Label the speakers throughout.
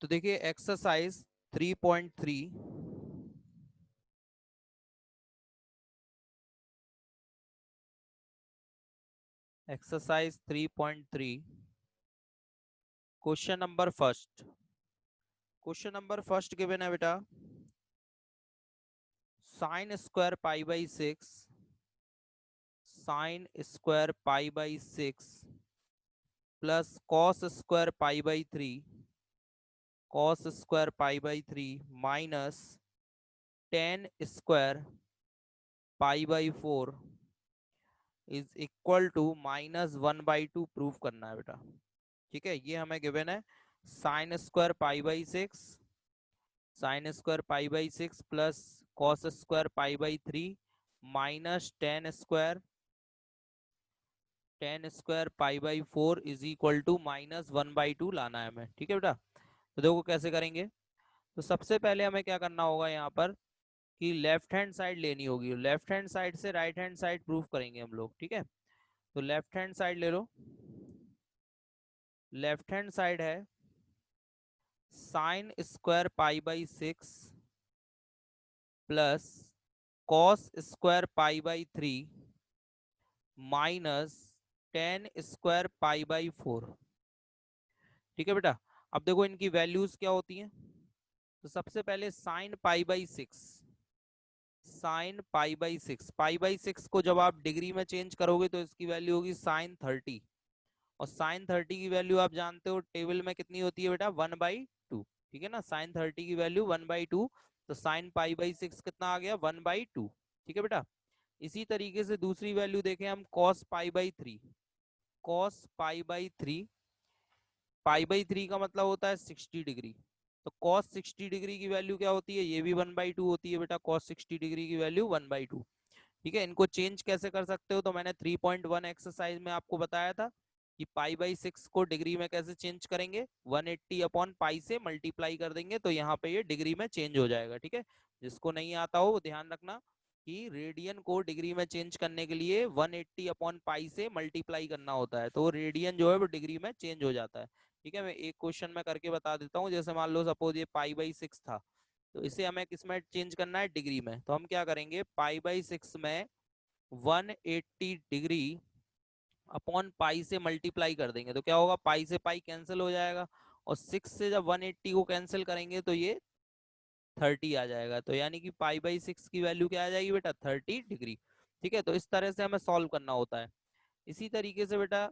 Speaker 1: तो देखिए exercise 3.3 exercise 3.3 question number first given है बेटा sin² π/6 plus cos² π/3 minus tan² π/4 is equal to -1/2 proof करना है बेटा। ठीक है, ये हमें गिवन है sin² π/6 plus cos² π/3 minus tan² π/4 is equal to -1/2 लाना है हमें। ठीक है बेटा, तो देखो कैसे करेंगे। तो सबसे पहले हमें क्या करना होगा यहाँ पर कि लेफ्ट हैंड साइड लेनी होगी, लेफ्ट हैंड साइड से राइट हैंड साइड प्रूफ करेंगे हम लोग। ठीक है, तो लेफ्ट हैंड साइड ले लो। लेफ्ट हैंड साइड है sin²π/6 plus cos²π/3 minus tan²π/4। ठीक है बेटा, अब देखो इनकी वैल्यूज क्या होती हैं। तो सबसे पहले sin π/6 को जब आप डिग्री में चेंज करोगे तो इसकी वैल्यू होगी sin30, और sin30 की वैल्यू आप जानते हो टेबल में कितनी होती है बेटा 1/2। ठीक है ना, sin30 की वैल्यू 1/2, तो sin π/6 कितना आ गया 1/2। ठीक है बेटा, इसी तरीके से दूसरी वैल्यू देखें हम cos π/3। cos π/3 का मतलब होता है 60 डिग्री, तो cos 60 डिग्री की वैल्यू क्या होती है, ये भी 1/2 होती है बेटा। cos 60 डिग्री की वैल्यू 1/2। ठीक है, इनको चेंज कैसे कर सकते हो, तो मैंने 3.1 एक्सरसाइज में आपको बताया था कि π/6 को डिग्री में कैसे चेंज करेंगे, 180/π से मल्टीप्लाई कर देंगे तो यहाँ पे ये डिग्री में चेंज हो जाएगा। ठीक है, जिसको नहीं आता हो वो ध्यान रखना कि रेडियन को डिग्री में चेंज करने के लिए 180/π से मल्टीप्लाई करना होता है, तो रेडियन जो है वो डिग्री में चेंज हो जाता है। ठीक है, मैं एक क्वेश्चन में करके बता देता हूँ। जैसे मान लो सपोज ये π/6 था, तो इसे हमें किस में चेंज करना है, डिग्री में। तो हम क्या करेंगे, π/6 में 180 डिग्री अपॉन पाई से मल्टीप्लाई कर देंगे तो क्या होगा, पाई से पाई कैंसिल हो जाएगा, और 6 से जब 180 को कैंसिल करेंगे तो ये 30 आ जाएगा। तो यानी कि π/6 की वैल्यू क्या आ जाएगी बेटा 30 डिग्री। ठीक है, तो इस तरह से हमें सॉल्व करना होता है। इसी तरीके से बेटा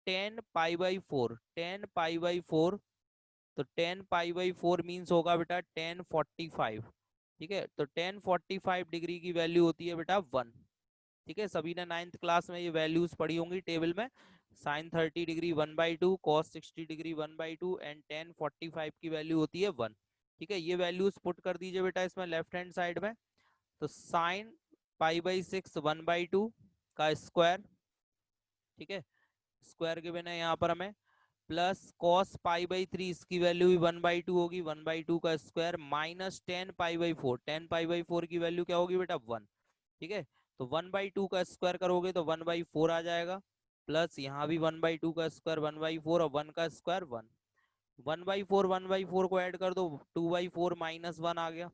Speaker 1: tan π/4 तो tan π/4 मीन्स होगा बेटा tan45। ठीक है, तो tan45 डिग्री की वैल्यू होती है बेटा 1। ठीक है, सभी ने 9th क्लास में ये वैल्यूज पढ़ी होंगी टेबल में। sin30 degree 1/2, cos 60 degree 1/2 and tan45 की वैल्यू होती है 1। ठीक है, ये वैल्यूज पुट कर दीजिए बेटा इसमें लेफ्ट हैंड साइड में। तो sin π/6 1/2 का स्क्वायर, ठीक है, स्क्वायर गिवन है यहाँ पर हमें, प्लस cos π/3 इसकी वैल्यू भी 1/2 होगी, 1/2 का स्क्वायर, माइनस tan π/4 की वैल्यू क्या होगी बेटा 1। ठीक है, तो 1/2 का स्क्वायर करोगे तो 1/4 आ जाएगा, प्लस यहाँ भी 1/2 का स्क्वायर 1/4 और 1 का स्क्वायर 1। 1/4 को ऐड कर दो, 2/4 -1 आ गया।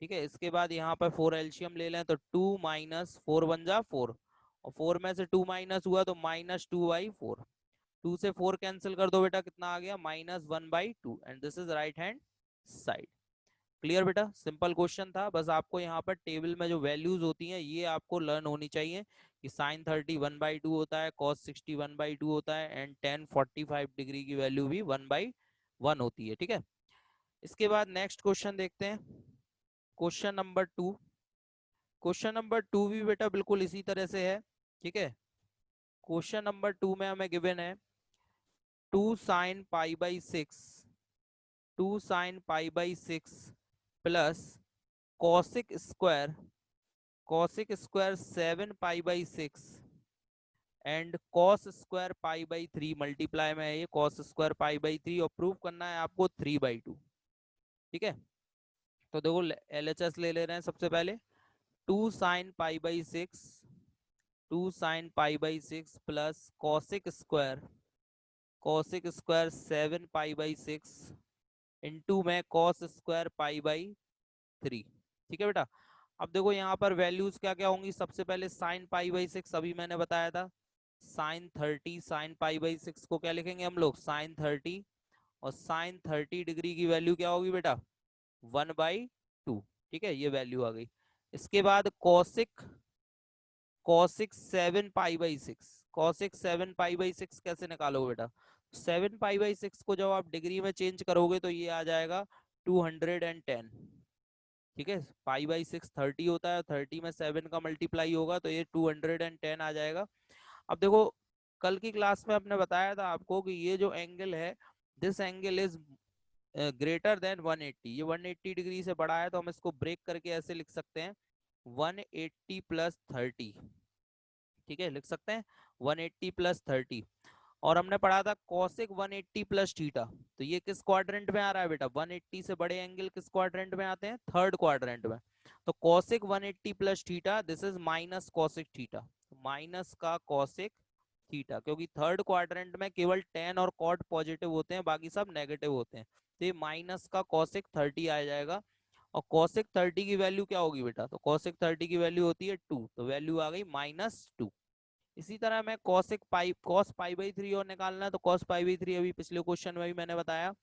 Speaker 1: ठीक है, इसके बाद यहाँ पर 4 एलसीएम ले लें तो 2 - 4 × 1 = 4, और 4 में से 2 माइनस हुआ तो -2/4। 2 से 4 कैंसिल कर दो बेटा, कितना आ गया -1/2, and this is right hand side. Clear बेटा, सिंपल क्वेश्चन था, बस आपको यहाँ पर टेबल में जो वैल्यूज होती हैं ये आपको लर्न होनी चाहिए कि sin30 1/2 होता है, cos 60 1/2 होता है, एंड tan45 डिग्री की वैल्यू भी 1/1 होती है। ठीक है, इसके बाद नेक्स्ट क्वेश्चन देखते हैं, क्वेश्चन नंबर 2। क्वेश्चन नंबर 2 भी बेटा बिल्कुल इसी तरह से है। ठीक है, क्वेश्चन नंबर 2 में हमें गिवन है 2 sin π/6 plus cosic square 7 π/6 and cos²π/3 multiply में है ये cos²π/3, और प्रूव करना है आपको 3/2। ठीक है, तो देखो LHS ले ले रहे हैं सबसे पहले। 2 sin π/6 plus cosic square 7 π/6 into में कॉस स्क्वायर पाई बाई 3। ठीक है बेटा। अब देखो यहाँ पर वैल्यूज क्या क्या होंगी। सबसे पहले साइन पाई बाई 6 अभी मैंने बताया था, साइन 30, साइन पाई बाई 6 को क्या लिखेंगे हम लोग, साइन 30। और साइन 30 डिग्री की वैल्यू क्या होगी बेटा, 1/2। ठीक है, ये वैल्यू आ गई। इसके बाद cosec, cosec 7 pi by 6, cosec 7 pi by 6 कैसे निकालोगे बेटा, 7 पाई बाई 6 को जब आप डिग्री में चेंज करोगे तो ये आ जाएगा 210। ठीक है, पाई बाई 6 30 होता है, 30 में 7 का मल्टीप्लाई होगा तो ये 210 आ जाएगा। अब देखो कल की क्लास में आपने बताया था आपको कि ये जो एंगल है, this angle is greater than 180, ये 180 डिग्री से बड़ा है, तो हम इसको ब्रेक करके ऐसे लिख सकते हैं 180 प्लस 30। ठीक है, लिख सकते हैं 180 प्लस 30। और हमने पढ़ा था कॉसिक 180 प्लस थीटा, तो ये किस क्वाड्रेंट में आ रहा है बेटा, 180 से बड़े एंगल किस क्वाड्रेंट में आते हैं, थर्ड क्वाड्रेंट में। तो cosec 180 plus theta this is minus cosec theta, minus का कॉसिक थीटा, क्योंकि थर्ड क्वाड्रेंट में केवल टेन और कॉट पॉजिटिव होते हैं, बाकी सब नेगेटिव होते हैं। तो ये माइनस का कॉसिक 30 आ जाएगा। और कॉसिक 30 की वैल्यू क्या होगी बेटा, तो कॉसिक 30 की वैल्यू होती है 2, तो वैल्यू आ गई -2। इसी तरह मैं cosec pi, cos pi by 3 और निकालना है, तो कॉस पाई बाई 3 अभी पिछले क्वेश्चन में भी मैंने बताया,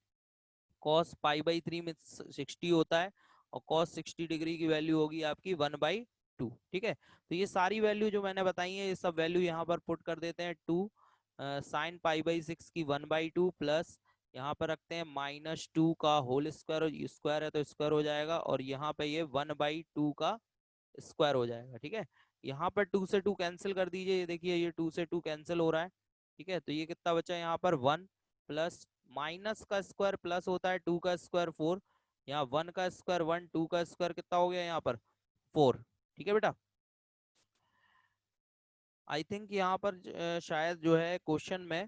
Speaker 1: कॉस पाई बाई 3 में 60 होता है, और कॉस 60 डिग्री की वैल्यू होगी आपकी 1/2। ठीक है, तो ये सारी वैल्यू जो मैंने बताई है, ये सब वैल्यू यहाँ पर पुट कर देते हैं। 2 साइन पाई बाई 6 की 1/2 प्लस यहाँ पर रखते हैं -2 का होल स्क्वायर, और स्क्वायर है तो स्क्वायर हो जाएगा, और यहाँ पे ये 1/2 का स्क्वायर हो जाएगा। ठीक है, यहाँ पर 2 से 2 कैंसिल कर दीजिए, ये देखिए ये 2 से 2 कैंसिल हो रहा है। ठीक है, तो ये कितना बचा यहाँ पर 1, प्लस माइनस का स्क्वायर प्लस होता है 2 का स्क्वायर 4, यहाँ 1 का स्क्वायर 1, 2 का स्क्वायर कितना हो गया यहाँ पर 4। ठीक है बेटा, आई थिंक यहाँ पर शायद जो है क्वेश्चन में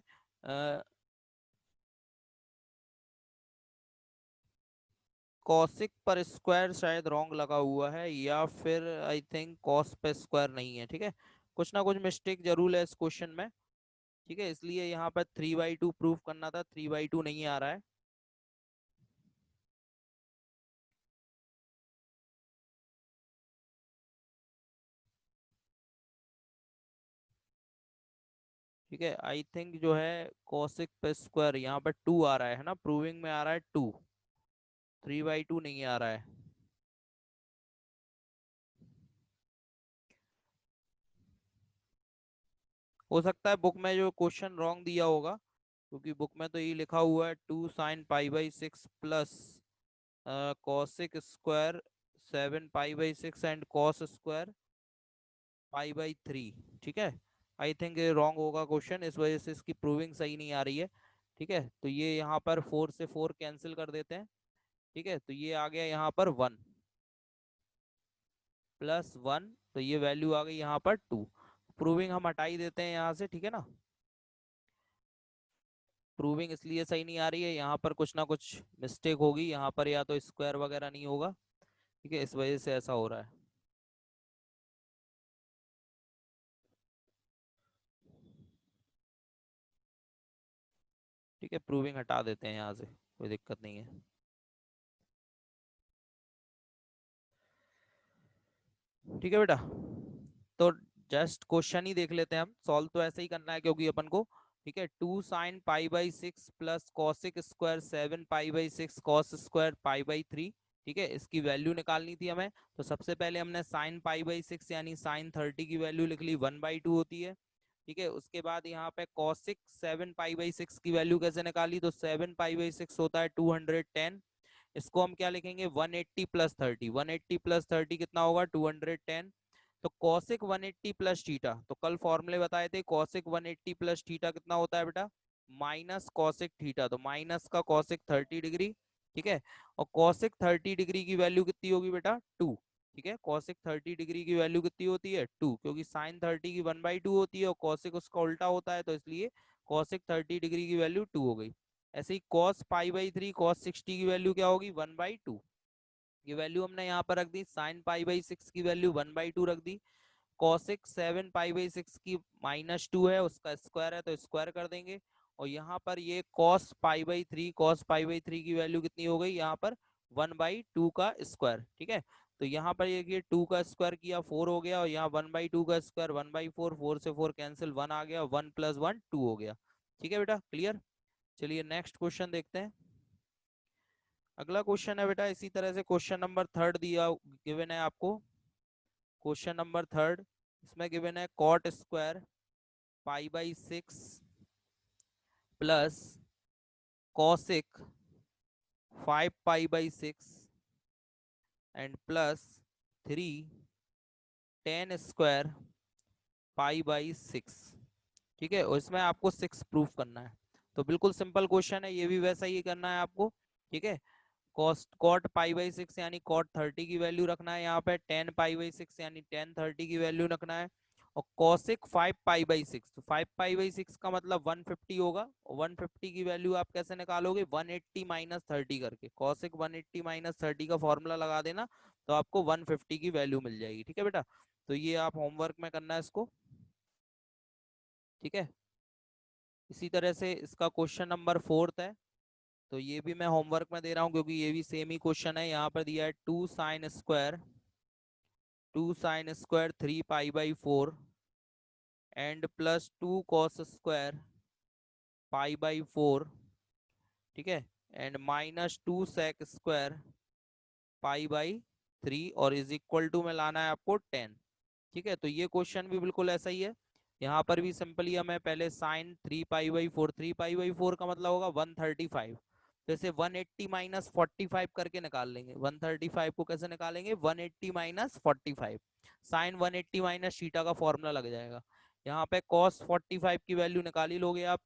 Speaker 1: कॉसिक पर स्क्वायर शायद रॉन्ग लगा हुआ है, या फिर आई थिंक कॉस पे स्क्वायर नहीं है। ठीक है, कुछ ना कुछ मिस्टेक जरूर है इस क्वेश्चन में। ठीक है, इसलिए यहाँ पर 3/2 प्रूव करना था, 3/2 नहीं आ रहा है। ठीक है, आई थिंक जो है कॉसिक पे स्क्वायर यहाँ पर 2 आ रहा है ना, प्रूविंग में आ रहा है 2, 3/2 नहीं आ रहा है। हो सकता है बुक में जो क्वेश्चन रॉन्ग दिया होगा, क्योंकि बुक में तो ये लिखा हुआ है 2 sign pi by 6 plus cosec square 7 pi by 6 and cos square pi by 3। ठीक है, आई थिंक ये रॉन्ग होगा क्वेश्चन, इस वजह से इसकी प्रूविंग सही नहीं आ रही है। ठीक है, तो ये यहाँ पर 4 से 4 कैंसिल कर देते हैं। ठीक है, तो ये आ गया यहाँ पर 1 प्लस 1, तो ये वैल्यू आ गई यहाँ पर 2। प्रूविंग हम हटा ही देते हैं यहाँ से। ठीक है ना, प्रूविंग इसलिए सही नहीं आ रही है, यहाँ पर कुछ ना कुछ मिस्टेक होगी, यहाँ पर या तो स्क्वायर वगैरह नहीं होगा। ठीक है, इस वजह से ऐसा हो रहा है। ठीक है, प्रूविंग हटा देते हैं यहाँ से, कोई दिक्कत नहीं है। ठीक है बेटा, तो जस्ट क्वेश्चन ही देख लेते हैं हम, सॉल्व तो ऐसे ही करना है क्योंकि अपन को। ठीक है, 2 sign pi by 6 plus cosec square 7 pi by 6 cos square pi by 3। ठीक है, इसकी वैल्यू निकालनी थी हमें, तो सबसे पहले हमने साइन पाई बाई 6 यानी साइन 30 की वैल्यू लिख ली, 1/2 होती है। ठीक है, उसके बाद यहाँ पे कॉसिक 7 पाई बाई 6 की वैल्यू कैसे निकाली, तो 7 पाई बाई 6 होता है 210, इसको हम क्या लिखेंगे 180 प्लस 30, 180 प्लस 30 कितना होगा 210। तो कॉसिक 180 प्लस थीटा, तो कल फॉर्मूले बताए थे, कॉसिक 180 प्लस थीटा कितना होता है बेटा, माइनस कॉसिक थीटा, तो माइनस का कॉसिक 30 डिग्री। ठीक है, और कॉसिक 30 डिग्री की वैल्यू कितनी होगी बेटा 2। ठीक है, कॉसिक 30 डिग्री की वैल्यू कितनी होती है 2, क्योंकि साइन 30 की 1/2 होती है और कॉसिक उसका उल्टा होता है, तो इसलिए कॉसिक 30 डिग्री की वैल्यू 2 हो गई। ऐसे ही कॉस पाई बाई 3 कॉस 60 की वैल्यू क्या होगी 1/2, ये वैल्यू हमने यहाँ पर रख दी। साइन पाई बाई 6 की वैल्यू 1/2 रख दी। कॉसिक 7 पाई बाई 6 की -2 है, उसका स्क्वायर है तो स्क्वायर कर देंगे। और यहाँ पर ये cos पाई बाई थ्री की वैल्यू कितनी हो गई यहाँ पर 1/2 का स्क्वायर। ठीक है, तो यहाँ पर ये 2 का स्क्वायर किया 4 हो गया, और यहाँ 1/2 का स्क्वायर 1/4, 4 से 4 कैंसिल 1 आ गया, 1 + 1 2 हो गया। ठीक है बेटा, क्लियर। चलिए नेक्स्ट क्वेश्चन देखते हैं। अगला क्वेश्चन है बेटा इसी तरह से क्वेश्चन नंबर थर्ड दिया गिवन है आपको। क्वेश्चन नंबर थर्ड, इसमें गिवन है cot square pi plus cosec 5 pi and plus 3 tan square pi. ठीक है, और इसमें आपको 6 प्रूफ करना है। तो बिल्कुल सिंपल क्वेश्चन है, ये भी वैसा ही करना है आपको। ठीक है, कॉट पाई/6 यानी कॉट 30 की वैल्यू रखना है यहाँ पे, tan पाई/6 यानी tan 30 की वैल्यू रखना है, और कॉसिक 5 पाई/6, तो 5 पाई/6 का मतलब 150 होगा, और 150 की वैल्यू आप कैसे निकालोगे, 180 माइनस 30 करके। कॉसिक 180 माइनस 30 का फॉर्मूला लगा देना, तो आपको 150 की वैल्यू मिल जाएगी। ठीक है बेटा, तो ये आप होमवर्क में करना है इसको। ठीक है, इसी तरह से इसका क्वेश्चन नंबर फोर्थ है, तो ये भी मैं होमवर्क में दे रहा हूँ क्योंकि ये भी सेम ही क्वेश्चन है। यहाँ पर दिया है 2 sin square 3 pi and plus 2 cos square pi. ठीक है, and minus 2 sec square pi और इज इक्वल टू में लाना है आपको 10। ठीक है, तो ये क्वेश्चन भी बिल्कुल ऐसा ही है। यहाँ पर भी सिंपली हमें पहले साइन 3 पाई/4 का मतलब होगा 135, जैसे 180 माइनस 45 करके निकाल लेंगे। 135 को कैसे निकालेंगे, 180 माइनस 45, साइन 180 माइनस थीटा का फॉर्मूला लग जाएगा। यहाँ पे cos 45 की वैल्यू निकाल ही लोगे आप,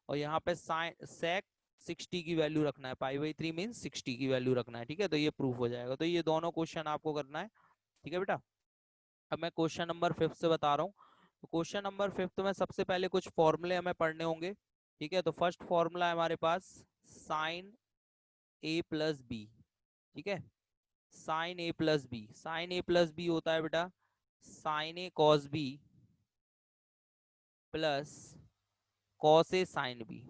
Speaker 1: और यहाँ पे साइन सेक 60 की वैल्यू रखना है, पाई/3 मीन 60 की वैल्यू रखना है। ठीक है, तो ये प्रूफ हो जाएगा। तो ये दोनों क्वेश्चन आपको करना है। ठीक है बेटा, अब मैं क्वेश्चन नंबर 5 से बता रहा हूँ। तो क्वेश्चन नंबर 5 में सबसे पहले कुछ फॉर्मूले हमें पढ़ने होंगे। ठीक है, तो फर्स्ट फॉर्मूला है हमारे पास साइन ए प्लस बी। ठीक है, साइन ए प्लस बी, साइन ए प्लस बी होता है बेटा sign A cos B plus cos A sine B.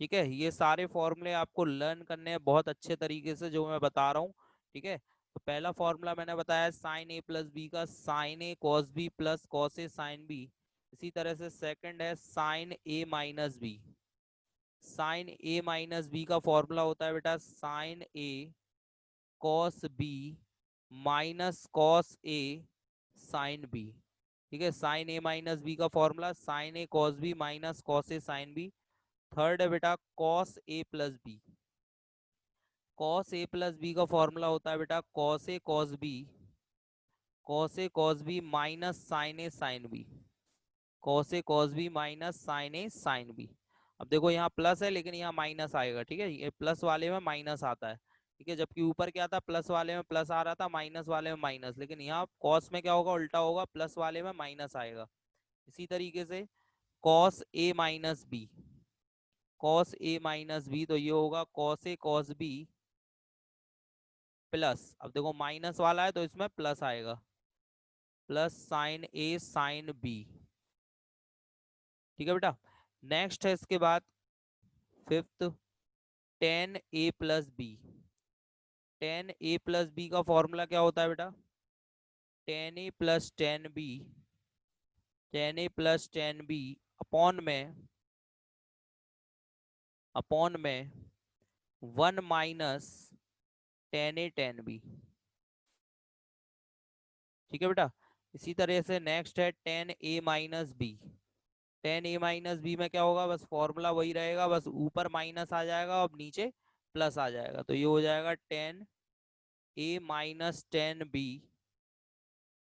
Speaker 1: ठीक है, ये सारे फॉर्मूले आपको लर्न करने हैं बहुत अच्छे तरीके से जो मैं बता रहा हूँ। ठीक है, तो पहला फॉर्मूला मैंने बताया साइन ए प्लस बी का, sign A cos B plus cos A sine B. इसी तरह से सेकंड है साइन ए माइनस बी, साइन ए माइनस बी का फॉर्मूला होता है बेटा sign A cos B minus cos A sine B. ठीक है, साइन ए माइनस बी का formula sine A cos B minus cos A sine B. Third है बेटा cos A plus B, cos A plus B का formula होता है बेटा cos A cos B, cos A cos B minus sign A sine B, cos A cos B minus sign A sine B. अब देखो यहाँ plus है लेकिन यहाँ माइनस आएगा। ठीक है, ये प्लस वाले में माइनस आता है। ठीक है, जबकि ऊपर क्या था, प्लस वाले में प्लस आ रहा था, माइनस वाले में माइनस, लेकिन यहाँ कॉस में क्या होगा, उल्टा होगा, प्लस वाले में माइनस आएगा। इसी तरीके से cos A minus B, cos A minus B, तो ये होगा cos A cos B plus, अब देखो माइनस वाला है तो इसमें प्लस आएगा, plus sine A sine B. ठीक है बेटा, नेक्स्ट है इसके बाद fifth ten A plus B. Tan A plus B का फॉर्मूला क्या होता है बेटा, ten A plus tan B, tan A plus tan B upon में 1 - टेन ए टेन बी। ठीक है बेटा, इसी तरह से नेक्स्ट है tan A minus B. Tan A minus B में क्या होगा, बस फॉर्मूला वही रहेगा, बस ऊपर माइनस आ जाएगा और नीचे प्लस आ जाएगा, तो ये हो जाएगा ten A minus tan B.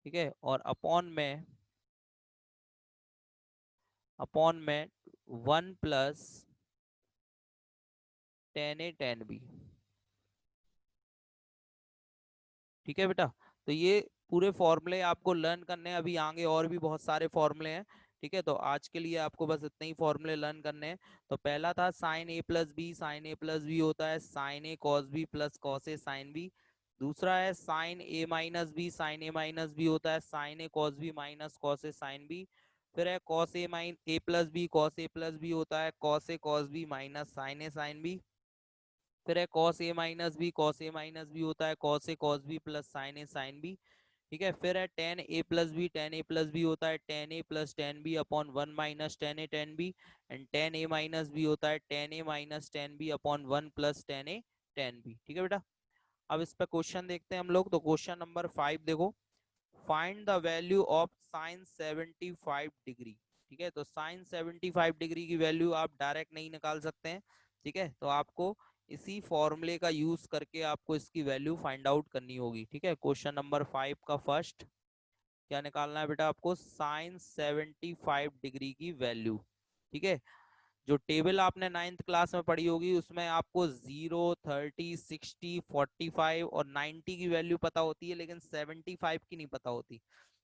Speaker 1: ठीक है, और अपॉन में 1 + टेन ए टेन बी। ठीक है बेटा, तो ये पूरे फॉर्मूले आपको लर्न करने हैं, अभी आगे और भी बहुत सारे फॉर्मूले हैं। ठीक है, तो आज के लिए आपको बस इतने ही फॉर्मूले लर्न करने हैं। तो पहला था साइन ए प्लस बी, साइन ए प्लस बी होता है sign A cos B plus cos A sine B. दूसरा है साइन ए माइनस बी, साइन ए माइनस बी होता है sign A cos B minus cos A sine B. फिर है कॉस ए mine ए plus B, cos ए plus B होता है cos A cos B minus sign A sine B. फिर है cos A minus B, cos A minus B होता है cos A cos B plus sine A sine B. ठीक है, फिर है tan A plus B, tan A plus B होता है tan A plus tan B upon one minus tan A tan B. And tan A minus B होता है tan A minus tan B upon one plus tan A tan B. ठीक है बेटा, अब इस पे क्वेश्चन देखते हैं हम लोग। तो क्वेश्चन नंबर 5 देखो, find the value of sine 75 degree. ठीक है, तो साइन 75 डिग्री की वैल्यू आप डायरेक्ट नहीं निकाल सकते हैं। ठीक है, तो आपको इसी फॉर्मूले का यूज करके आपको इसकी वैल्यू फाइंड आउट करनी होगी। ठीक है, क्वेश्चन नंबर 5 का फर्स्ट क्या निकालना है बेटा आपको, साइन 75 डिग्री की वैल्यू। ठीक है, जो टेबल आपने 9th क्लास में पढ़ी होगी उसमें आपको 0, 30, 60, 45 और 90 की वैल्यू पता होती है, लेकिन 75 की नहीं पता होती।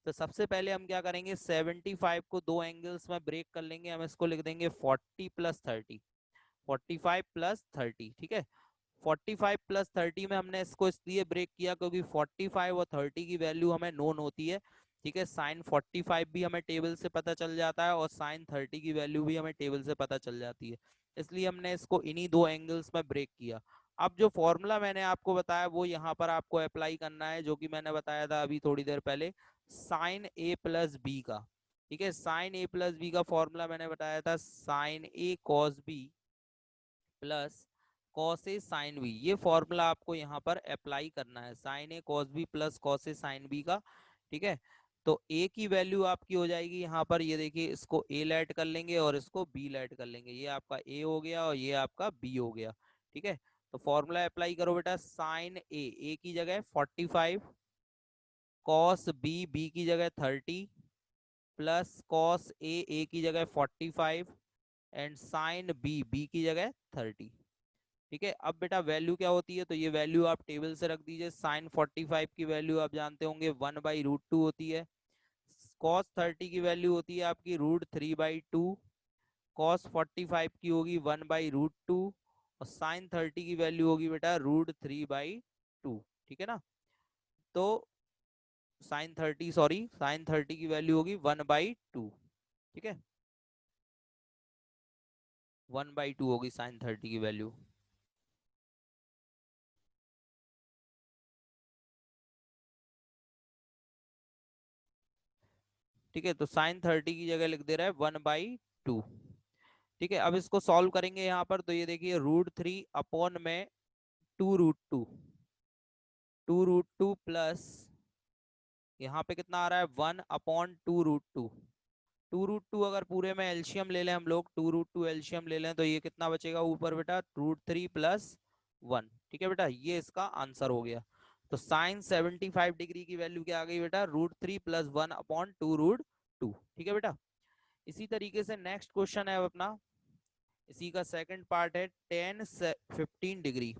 Speaker 1: तो सबसे पहले हम क्या करेंगे, 75 को दो एंगल्स में ब्रेक कर लेंगे। हम इसको लिख देंगे 40 प्लस 30, 45 प्लस 30। ठीक है, 45 प्लस 30 में हमने इसको इसलिए ब्रेक किया क्योंकि 45 और 30 की वैल्यू हमें नोन होती है। ठीक है, साइन 45 भी हमें टेबल से पता चल जाता है और साइन 30 की वैल्यू भी हमें टेबल से पता चल जाती है, इसलिए हमने इसको इन्हीं दो एंगल्स में ब्रेक किया। अब जो फॉर्मूला मैंने आपको बताया वो यहाँ पर आपको अप्लाई करना है, जो कि मैंने बताया था अभी थोड़ी देर पहले, साइन ए प्लस बी का। ठीक है, साइन ए प्लस बी का फॉर्मूला मैंने बताया था sign A cos B plus cos A sine B. ये फॉर्मूला आपको यहाँ पर अप्लाई करना है, sign A cos B plus cos A sine B का। ठीक है, तो ए की वैल्यू आपकी हो जाएगी यहाँ पर, ये देखिए इसको ए लेट कर लेंगे और इसको बी लेट कर लेंगे, ये आपका ए हो गया और ये आपका बी हो गया। ठीक है, तो फॉर्मूला अप्लाई करो बेटा, साइन ए की जगह 45, कॉस बी बी की जगह 30 प्लस कॉस ए की जगह 45 एंड साइन बी बी की जगह 30। ठीक है, अब बेटा वैल्यू क्या होती है, तो ये वैल्यू आप टेबल से रख दीजिए। साइन 45 की वैल्यू आप जानते होंगे 1/√2 होती है। कॉस 30 की वैल्यू होती है आपकी √3/2। कॉस 45 की होगी 1/√2 और साइन 30 की वैल्यू होगी बेटा √3/2। ठीक है ना, तो साइन 30 की वैल्यू होगी 1/2। ठीक है, 1/2 होगी साइन 30 की वैल्यू। ठीक है, तो साइन 30 की जगह लिख दे रहा है 1/2। ठीक है, अब इसको सॉल्व करेंगे यहाँ पर, तो ये देखिए √3 अपॉन में 2√2, 2√2 प्लस यहाँ पे कितना आ रहा है 1/2√2। 2√2 अगर पूरे में एल्शियम ले लें हम लोग, 2√2 एल्शियम ले लें तो ये कितना बचेगा ऊपर बेटा, √3 प्लस 1। ठीक है बेटा, ये इसका आंसर हो गया। तो साइन 75 डिग्री की वैल्यू क्या आ गई बेटा, √3 प्लस 1/2√2। ठीक है बेटा, इसी तरीके से नेक्स्ट क्वेश्चन है अब अपना, इसी का सेकंड पार्ट है टेन 15 डिग्री।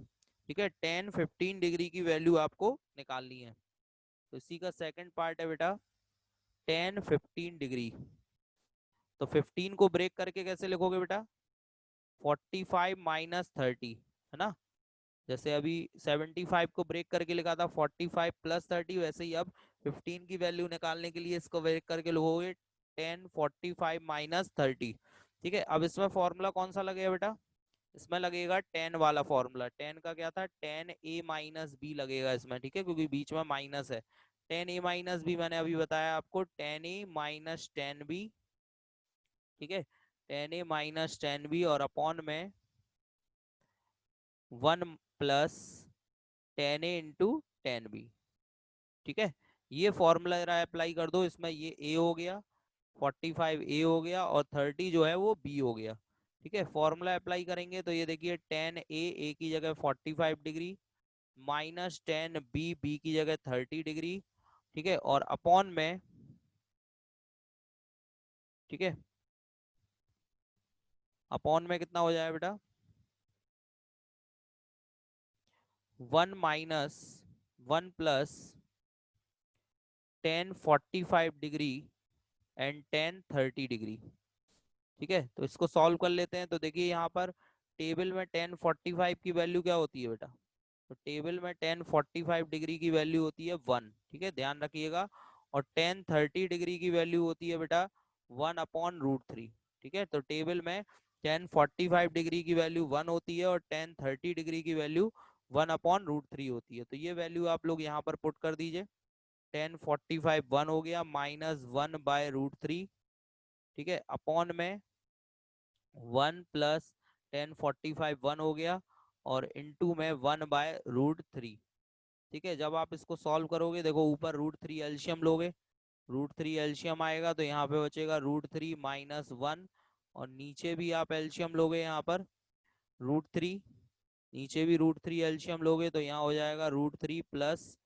Speaker 1: ठीक है, टेन 15 डिग्री की वैल्यू आपको निकालनी है। तो इसी का सेकंड पार्ट है बेटा टेन 15 डिग्री। तो 15 को ब्रेक करके कैसे लिखोगे बेटा, 45 माइनस 30, है ना। जैसे अभी 75 को ब्रेक करके लिखा था 45 प्लस 30, वैसे ही अब 15 की वैल्यू निकालने के लिए इसको ब्रेक करके लिखोगे 10 45 माइनस 30। ठीक है, अब इसमें फॉर्मूला कौन सा लगेगा बेटा, इसमें लगेगा टेन वाला फॉर्मूला। टेन का क्या था, टेन ए माइनस बी लगेगा इसमें। ठीक है, क्योंकि बीच में माइनस है। टेन ए माइनस बी मैंने अभी बताया आपको, ten A minus tan B. ठीक है, tan A minus tan B और अपॉन में 1 प्लस टेन ए इंटू टेन बी। ठीक है, ये फॉर्मूला अप्लाई कर दो इसमें, ये ए हो गया, 45 ए हो गया और 30 जो है वो बी हो गया। ठीक है, फॉर्मूला अप्लाई करेंगे तो ये देखिए टेन ए की जगह 45 डिग्री माइनस टेन बी की जगह 30 डिग्री। ठीक है, और अपॉन में, ठीक है, अपॉन में कितना हो जाएगा बेटा, 1 - 1 plus ten 45 degree and ten 30 degree. ठीक है, तो इसको सॉल्व कर लेते हैं। तो देखिए यहाँ पर टेबल में टेन 45 की वैल्यू क्या होती है बेटा, तो टेबल में टेन 45 डिग्री की वैल्यू होती है 1। ठीक है, ध्यान रखिएगा। और टेन 30 डिग्री की वैल्यू होती है बेटा 1/√3। ठीक है, तो टेबल में 1045 डिग्री की वैल्यू 1 होती है और 1030 डिग्री की वैल्यू 1/√3 होती है। तो ये वैल्यू आप लोग यहाँ पर पुट कर दीजिए। 1045 1 हो गया, -1/√3। ठीक है, अपॉन में 1 + 1045 1 हो गया, और इनटू में 1/√3। ठीक है, जब आप इसको सॉल्व करोगे, देखो ऊपर √3 एलसीएम लोगे, √3 एलसीएम आएगा तो यहाँ पे बचेगा √3 - 1, और नीचे भी आप एलसीएम लोगे यहाँ पर √3, नीचे भी √3 एलसीएम लोगे तो यहाँ हो जाएगा √3 +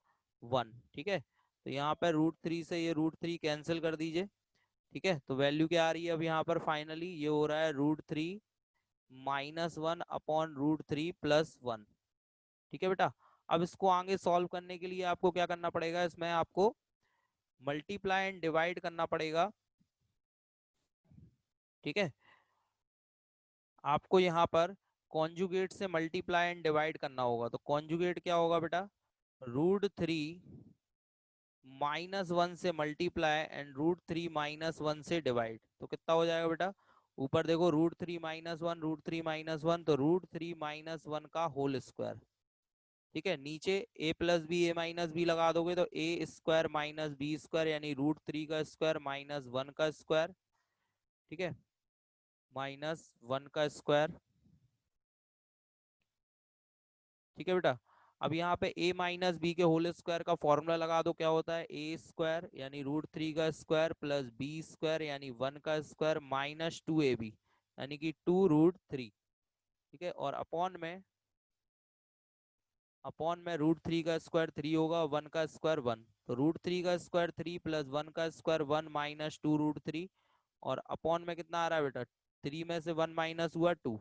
Speaker 1: 1। ठीक है, तो यहाँ पर √3 से ये √3 कैंसिल कर दीजिए। ठीक है, तो वैल्यू क्या आ रही है अब यहाँ पर फाइनली, ये हो रहा है √3 - 1/√3 + 1। ठीक है बेटा, अब इसको आगे सॉल्व करने के लिए आपको क्या करना पड़ेगा, इसमें आपको मल्टीप्लाई एंड डिवाइड करना पड़ेगा। ठीक है, आपको यहाँ पर कॉन्जुगेट से मल्टीप्लाई एंड डिवाइड करना होगा। तो कॉन्जुगेट क्या होगा बेटा, √3 -1 से मल्टीप्लाई एंड √3 - 1 से डिवाइड। तो कितना हो जाएगा बेटा, ऊपर देखो √3 - 1, √3 - 1, तो √3 - 1 का होल स्क्वायर। ठीक है, नीचे a + b a - b लगा दोगे तो a² - b² यानी √3 का स्क्वायर -1 का स्क्वायर। ठीक है, -1 का स्क्वायर। ठीक है बेटा, अब यहाँ पे a - b के होल स्क्वायर का फॉर्मूला लगा दो, क्या होता है, a² यानी √3 का स्क्वायर + b² यानी 1 का स्क्वायर -2ab यानी कि 2√3। ठीक है, और अपॉन में √3 का स्क्वायर 3 होगा, 1 का स्क्वायर 1, तो √3 का स्क्वायर 3 + 1 का स्क्वायर 1 -2√3, और अपॉन में कितना आ रहा है बेटा, 3 में से 1 माइनस हुआ 2,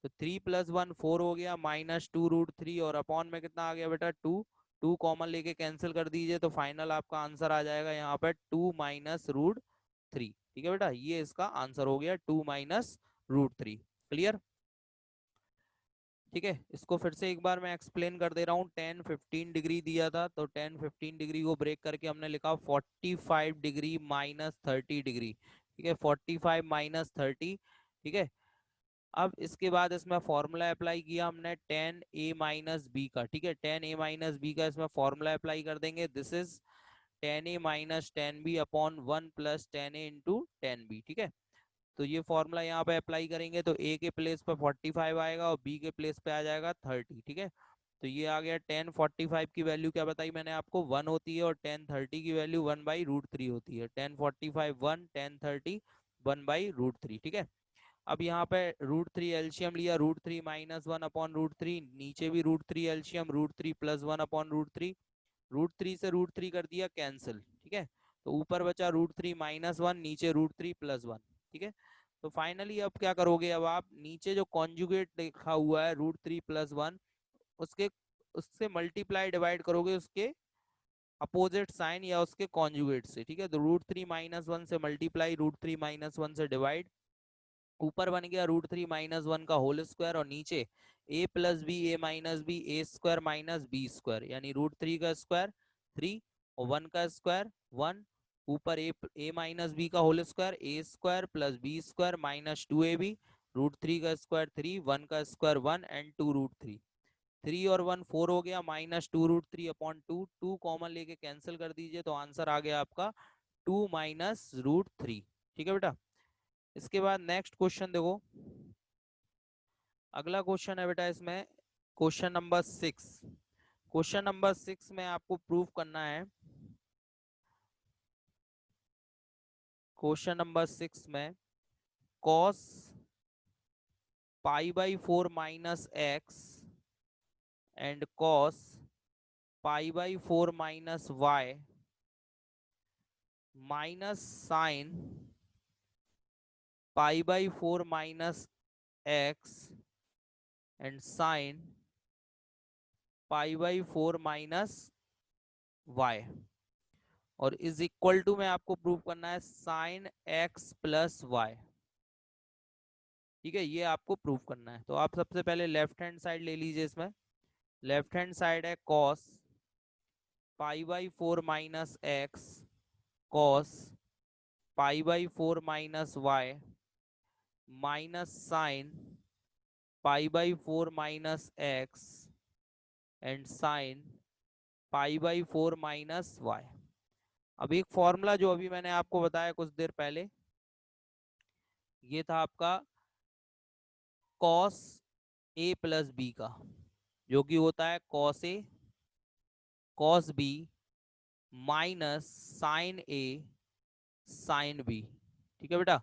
Speaker 1: तो 3 + 1 4 हो गया -2√3, और अपॉन में कितना आ गया बेटा 2, 2 कॉमन लेके कैंसिल कर दीजिए, तो फाइनल आपका आंसर आ जाएगा यहाँ पर 2 - √3। ठीक है बेटा, ये इसका आंसर हो गया 2 - √3। क्लियर। ठीक है, इसको फिर से एक बार मैं एक्सप्लेन कर दे रहा हूँ। 10-15 डिग्री दिया था, तो 10-15 डिग्री को ब्रेक करके हमने लिखा 45 डिग्री -30 डिग्री। ठीक है, 45 - 30। ठीक है, अब इसके बाद इसमें फॉर्मूला अप्लाई किया हमने 10a - b का। ठीक है, 10a - b का इसमें फॉर्मूला अप्लाई कर देंगे। This is 10a - 10b upon 1 + 10a × 10b। ठीक है, तो ये फॉर्मूला यहाँ पे अप्लाई करेंगे तो a के प्लेस पे 45 आएगा और b के प्लेस पे आ जाएगा 30। ठीक है, तो ये आ गया 1045 की वैल्यू क्या बताई मैंने आपको, 1 होती है, और 1030 की वैल्यू 1/√3 होती है। 1045 1, 1030 1/√3। ठीक है, अब यहाँ पे √3 एलसीएम लिया, √3 - 1 अपॉन √3, नीचे भी √3 एलसीएम, √3 + 1 अपॉन √3, √3 से √3 कर दिया कैंसिल। ठीक है, तो ऊपर बचा √3 - 1, नीचे √3 + 1। ठीक है, तो फाइनली अब क्या करोगे, अब आप नीचे जो कॉन्जुगेट लिखा हुआ है √3 + 1, उसके उससे मल्टीप्लाई डिवाइड करोगे उसके अपोजिट साइन या उसके कॉन्जुगेट से। ठीक है, तो √3 - 1 से मल्टीप्लाई, √3 - 1 से डिवाइड, ऊपर बन गया √3 - 1 का होल स्क्वायर, और नीचे a + b a - b a² - b² यानी √3 का स्क्वायर 3 और 1 का स्क्वायर 1, ऊपर a - b का whole square a² + b² -2ab, √3 का स्क्वायर 3, 1 का स्क्वायर 1 एंड 2√3। 3 और 1 4 हो गया -2√3 अपॉन 2, 2 कॉमन लेके कैंसिल कर दीजिए, तो आंसर आ गया आपका 2 - √3। ठीक है बेटा, इसके बाद नेक्स्ट क्वेश्चन देखो। अगला क्वेश्चन है बेटा इसमें क्वेश्चन नंबर 6। क्वेश्चन नंबर 6 में आपको प्रूव करना है, क्वेश्चन नंबर 6 में cos π/4 - x and cos π/4 - y minus sine π/4 - x and sine π/4 - y, और इज इक्वल टू में आपको प्रूव करना है साइन x + y। ठीक है, ये आपको प्रूव करना है। तो आप सबसे पहले लेफ्ट हैंड साइड ले लीजिए। इसमें लेफ्ट हैंड साइड है cos π/4 - x cos pi by 4 minus y minus sine pi by 4 minus x and sine pi by 4 minus y. अब एक फॉर्मूला जो अभी मैंने आपको बताया कुछ देर पहले, ये था आपका कॉस ए प्लस बी का, जो कि होता है cos A cos B minus sign A sine B. ठीक है बेटा,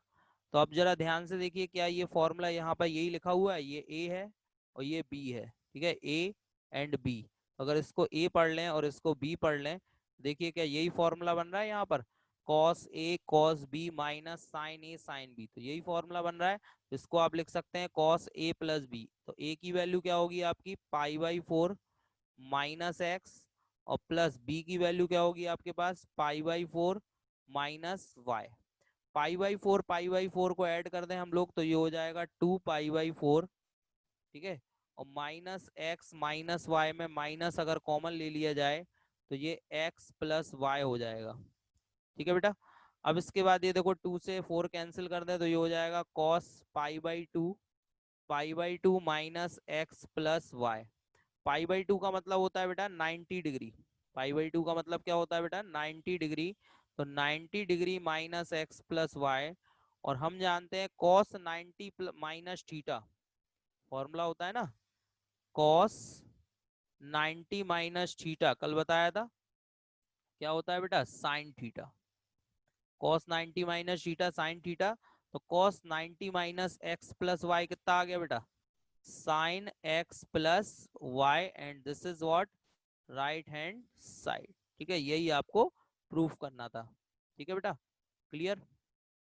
Speaker 1: तो अब जरा ध्यान से देखिए, क्या ये फॉर्मूला यहाँ पर यही लिखा हुआ है, ये ए है और ये बी है। ठीक है, ए एंड बी, अगर इसको ए पढ़ लें और इसको बी पढ़ लें, देखिए क्या यही फॉर्मूला बन रहा है यहाँ पर, cos A cos B minus sign A sine B, तो यही फॉर्मूला बन रहा है। इसको आप लिख सकते हैं कॉस ए प्लस बी, तो ए की वैल्यू क्या होगी आपकी पाई बाई 4 माइनस एक्स, और प्लस बी की वैल्यू क्या होगी आपके पास pi by 4 minus y. Pi by four को ऐड कर दें हम लोग तो ये हो जाएगा 2 पाई बाई 4। ठीक है, और माइनस एक्स माइनस वाई में माइनस अगर कॉमन ले लिया जाए तो ये एक्स प्लस वाई हो जाएगा। ठीक है बेटा, अब इसके बाद ये देखो 2 से 4 कैंसिल कर दें तो ये हो जाएगा cos pi by two minus x plus y. Pi by 2 का मतलब होता है बेटा 90 डिग्री, पाई बाई 2 का मतलब क्या होता है बेटा 90 डिग्री, तो 90 degree minus x plus y, और हम जानते हैं कॉस 90 माइनस थीटा, फॉर्मूला होता है ना कॉस 90 माइनस थीटा, कल बताया था क्या होता है बेटा sine theta, cos 90 minus theta sine theta. तो cos 90 minus x plus y कितना आ गया बेटा sine x plus y, and this is what right hand side. ठीक है, यही आपको प्रूफ करना था। ठीक है बेटा, क्लियर।